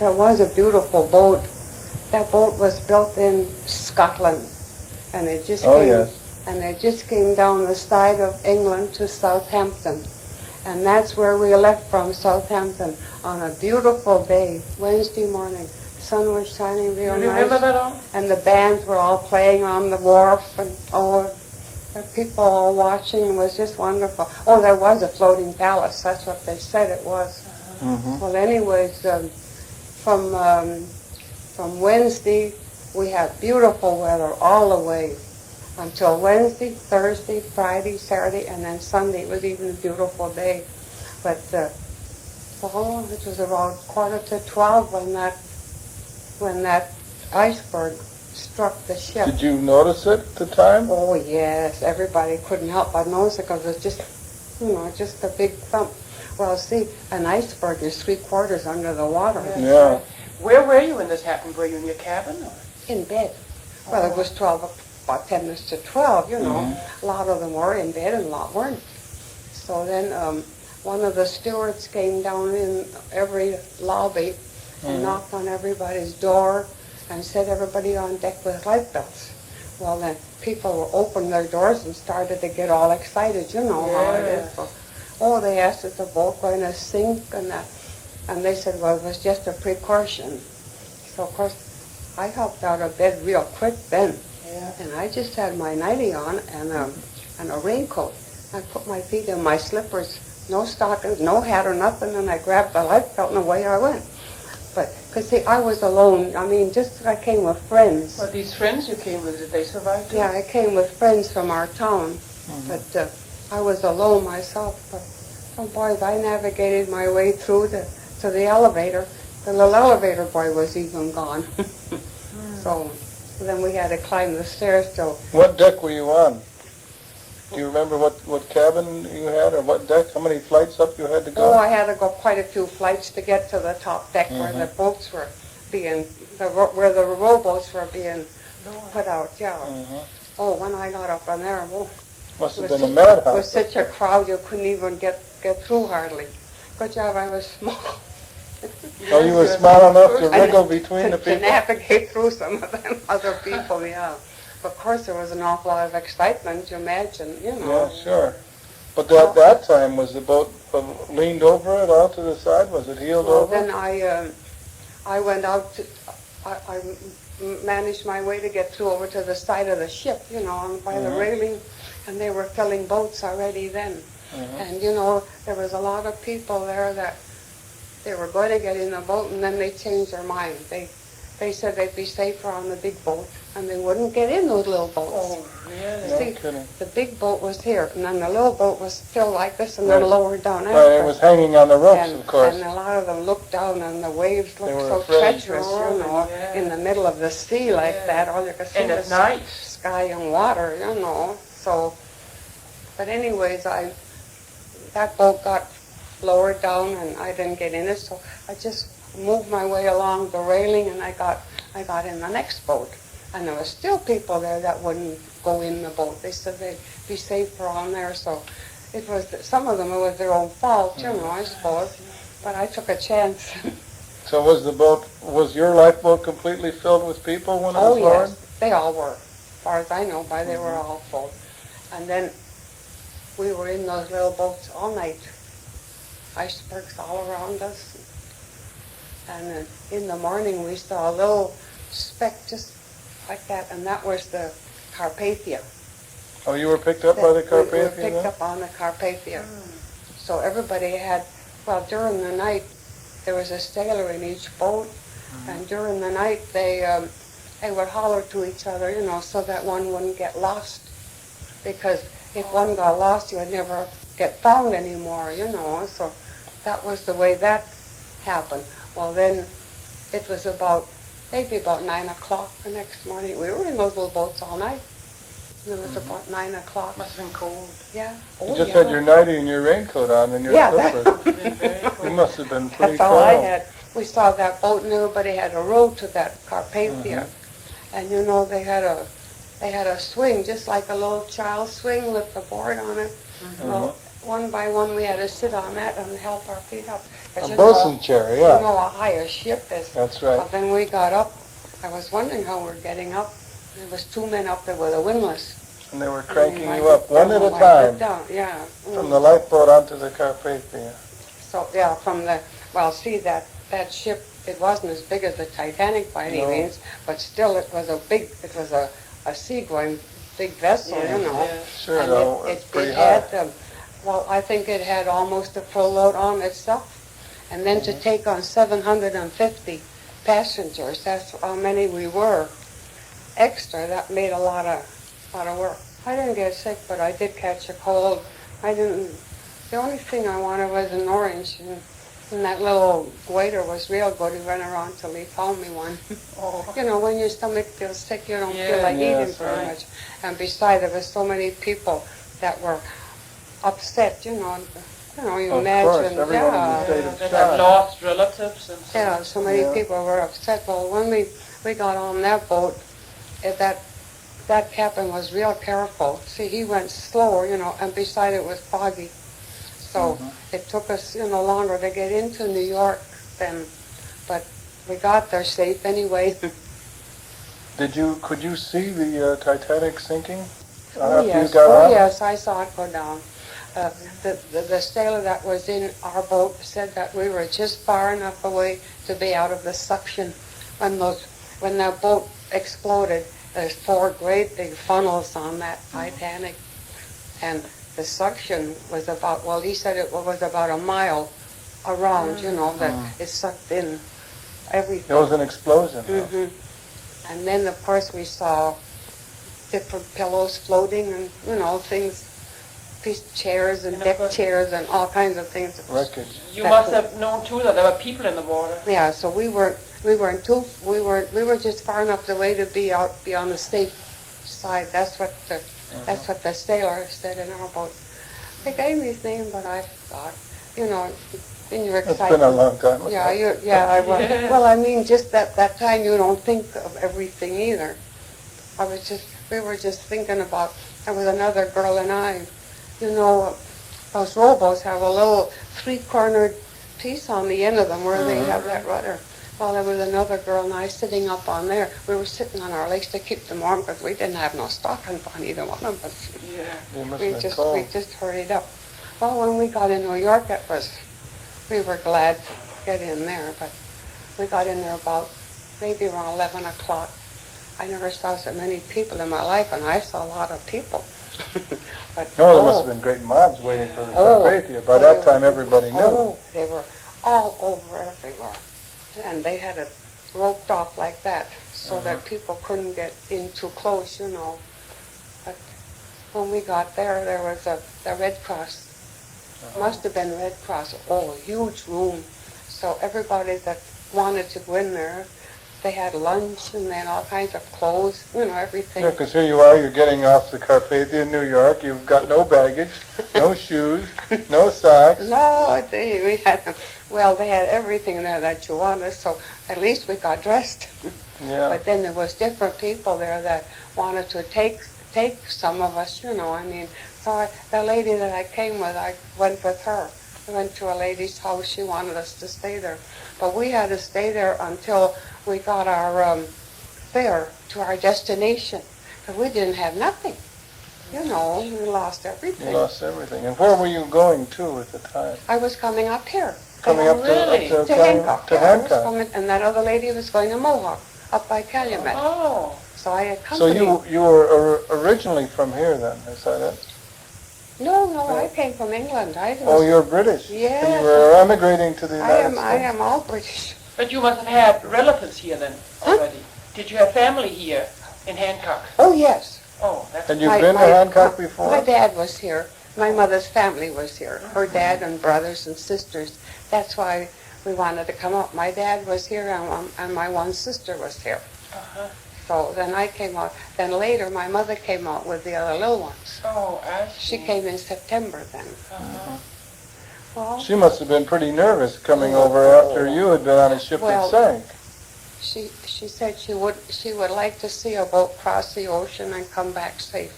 There was a beautiful boat. That boat was built in Scotland, and it just came down the side of England to Southampton, and that's where we left from, Southampton, on a beautiful day, Wednesday morning. Sun was shining real nice. You remember that all? And the bands were all playing on the wharf, and the people all watching. It was just wonderful. Oh, there was a floating palace. That's what they said it was. Mm-hmm. Well, anyways, from Wednesday, we had beautiful weather all the way until Wednesday, Thursday, Friday, Saturday, and then Sunday. It was even a beautiful day. But it was around 11:45 when that iceberg struck the ship. Did you notice it at the time? Oh, yes. Everybody couldn't help but notice it because it was just, just a big thump. Well, see, an iceberg is 3/4 under the water. Yeah. Where were you when this happened? Were you in your cabin? Or? In bed. Well, it was about 10 minutes to 12, Mm-hmm. A lot of them were in bed and a lot weren't. So then one of the stewards came down in every lobby and knocked on everybody's door and set everybody on deck with life belts. Well, then people opened their doors and started to get all excited. You know how it is. So, they asked if the boat going to sink and that. And they said, well, it was just a precaution. So, of course, I hopped out of bed real quick then. Yeah. And I just had my nightie on and a raincoat. I put my feet in my slippers, no stockings, no hat or nothing, and I grabbed the life belt and away I went. But, because see, I was alone. I mean, I came with friends. Well, these friends you came with, did they survive too? Yeah, I came with friends from our town. Mm-hmm. But I was alone myself. But, boys, I navigated my way through to the elevator. The little elevator boy was even gone. So then we had to climb the stairs till... What deck were you on? Do you remember what cabin you had or what deck? How many flights up you had to go? Oh, I had to go quite a few flights to get to the top deck where the boats were being... where the rowboats were being put out, yeah. Mm-hmm. Oh, when I got up on there, Must have been a madhouse. It was such a crowd you couldn't even get through hardly. Good job, I was small. So you were small enough to wriggle between the people? To navigate through some of them other people, yeah. Of course, there was an awful lot of excitement, you imagine, Yeah, sure. But at that time, was the boat leaned over it out to the side? Was it heeled over? Then I went out I managed my way to get through over to the side of the ship, by the railing, and they were filling boats already then. And, there was a lot of people there that they were going to get in the boat, and then they changed their mind. They said they'd be safer on the big boat, and they wouldn't get in those little boats. Oh, really? See, the big boat was here, and then the little boat was still like this, and then lowered down after. Right, it was hanging on the ropes, of course. And a lot of them looked down, and the waves looked so afraid. treacherous, in the middle of the sea like that. All you could see was night. sky and water, So, but anyways, that boat got lowered down, and I didn't get in it, so I just moved my way along the railing, and I got in the next boat. And there were still people there that wouldn't go in the boat. They said they'd be safer on there, so it was, some of them, it was their own fault, I suppose. But I took a chance. So was your lifeboat completely filled with people when it was lowered? Yes, they all were. As far as I know, they were all full. And then we were in those little boats all night. Icebergs all around us. And in the morning we saw a little speck just like that, and that was the Carpathia. Oh, you were picked up by the Carpathia? We were picked up on the Carpathia. So everybody had, during the night, there was a sailor in each boat, and during the night they would holler to each other, so that one wouldn't get lost. Because if one got lost, you would never get found anymore, So that was the way that happened. Well, then it was maybe about 9 o'clock the next morning. We were in those little boats all night. It was about 9 o'clock. Must have been cold. Yeah. You just had your nightie and your raincoat on and your slippers. You must have been pretty That's all I cold. had. We saw that boat, and everybody had a row to that Carpathia. And they had a swing, just like a little child swing with the board on it. Well, one by one we had to sit on that and help our feet up. 'Cause A bosun chair, you yeah. know how high a ship is. That's right. But then we got up. I was wondering how we're getting up. There was 2 men up there with a windlass. And they were cranking And you up one at a I time get down, yeah. from the lifeboat onto the Carpathia. So, yeah, from the, well, see, that ship, it wasn't as big as the Titanic by any No. means, but still it was a sea-going big vessel, Yeah, you know. yeah. Sure, And though, it's pretty high. had, well, I think it had almost a full load on itself. And then to take on 750 passengers, that's how many we were. Extra, that made a lot of work. I didn't get sick, but I did catch a cold. The only thing I wanted was an orange, and that little waiter was real good. He ran around till he found me one. Oh. You know, when your stomach feels sick, you don't feel Yeah, like eating that's very right. much. And besides, there were so many people that were upset, you know, you Of imagine. course, everyone in the Yeah, state of That shock. have lost relatives and so. yeah, so many Yeah. people were upset. Well, when we got on that boat, that captain was real careful. See, he went slower, you know, and besides it was foggy. So it took us, longer to get into New York but we got there safe anyway. Could you see the Titanic sinking Oh, after yes. you got Oh, on? yes, I saw it go down. The sailor that was in our boat said that we were just far enough away to be out of the suction. When that boat exploded, there's 4 great big funnels on that Titanic, and the suction was about, well, he said it was about a mile around, that it sucked in everything. There was an explosion. huh? hmm And then, of course, we saw different pillows floating and, things, chairs and And of deck course- chairs and all kinds of things. Wreckage. You That must was- have known too that there were people in the water. Yeah, so we were just far enough away to be on the safe side. That's what the sailor said in our boat. They gave me his name, but I forgot. In your It's excitement. been a long time. Yeah, I was. Yeah. Well, I mean, just that time you don't think of everything either. We were just thinking about, there was another girl and I, those rowboats have a little 3-cornered piece on the end of them where they have that rudder. Well, there was another girl and I sitting up on there. We were sitting on our legs to keep them warm because we didn't have no stockings on either one of us. Yeah. You must We have been cold. just hurried up. Well, when we got in New York, we were glad to get in there, but we got in there about maybe around 11 o'clock. I never saw so many people in my life, and I saw a lot of people. But, No, there must have been great mobs waiting for the Carpathia. By that time, everybody knew. Oh, they were all over everywhere. And they had it roped off like that so that people couldn't get in too close, But when we got there was the Red Cross. Must have been Red Cross. Oh, a huge room. So everybody that wanted to go in there, they had lunch and they had all kinds of clothes, everything. Yeah, because here you are, you're getting off the Carpathia in New York. You've got no baggage, no shoes, no socks. No, they had everything there that you wanted, so at least we got dressed. Yeah. But then there was different people there that wanted to take some of us, So the lady that I came with, I went with her. We went to a lady's house. She wanted us to stay there. But we had to stay there until we got our fare to our destination. Because we didn't have nothing. We lost everything. You lost everything. And where were you going to at the time? I was coming up here. Coming up really? to To Hancock. To Yeah, I was Hancock. coming, and that other lady was going to Mohawk, up by Calumet. Oh. So I So accompanied. you were originally from here then, is that it? No, I came from England. Oh, you're British. Yes. And you were emigrating to the United I States. am all British. But you must have had relatives here then already. Did you have family here in Hancock? Oh, yes. Oh, that's And you've been to Hancock before? My dad was here. My mother's family was here. Her dad and brothers and sisters. That's why we wanted to come up. My dad was here and my one sister was here. Uh-huh. So then I came out. Then later my mother came out with the other little ones. Oh, I see. She came in September then. Uh-huh. Well, She must have been pretty nervous coming over after you had been on a ship Well, that sank. she said she would like to see a boat cross the ocean and come back safe.